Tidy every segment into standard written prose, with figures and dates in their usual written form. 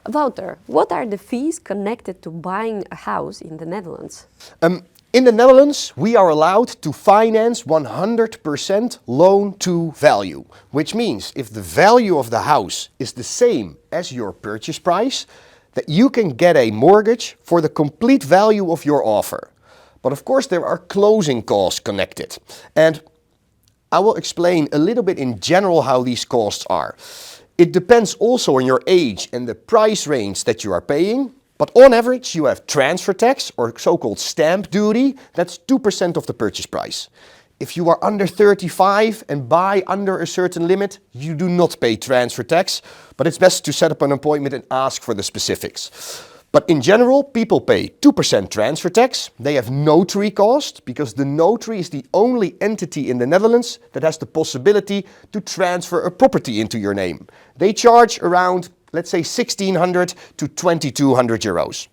Wouter, what are the fees connected to buying a house in the Netherlands? In the Netherlands, we are allowed to finance 100% loan to value, which means if the value of the house is the same as your purchase price, that you can get a mortgage for the complete value of your offer. But of course there are closing costs connected. And I will explain a little bit in general how these costs are. It depends also on your age and the price range that you are paying. But on average, you have transfer tax or so-called stamp duty. That's 2% of the purchase price. If you are under 35 and buy under a certain limit, you do not pay transfer tax. But it's best to set up an appointment and ask for the specifics. But in general, people pay 2% transfer tax. They have notary cost because the notary is the only entity in the Netherlands that has the possibility to transfer a property into your name. They charge around, let's say, 1,600 to 2,200 euros.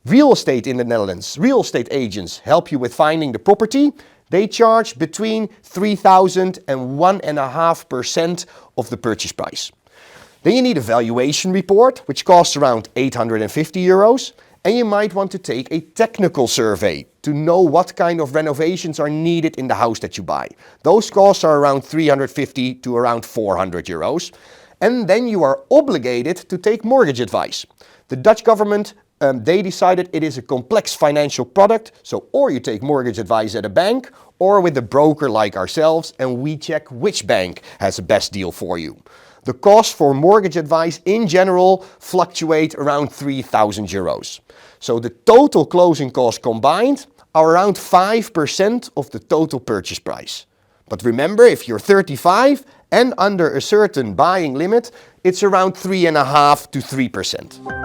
Real estate in the Netherlands, real estate agents help you with finding the property. They charge between 3,000 and 1.5% of the purchase price. Then you need a valuation report, which costs around 850 euros. And you might want to take a technical survey to know what kind of renovations are needed in the house that you buy. Those costs are around 350 to around 400 euros. And then you are obligated to take mortgage advice. The Dutch government, they decided it is a complex financial product. So or you take mortgage advice at a bank or with a broker like ourselves, and we check which bank has the best deal for you. The cost for mortgage advice in general fluctuate around 3,000 euros. So the total closing costs combined are around 5% of the total purchase price. But remember, if you're 35 and under a certain buying limit, it's around 3.5% to 3%.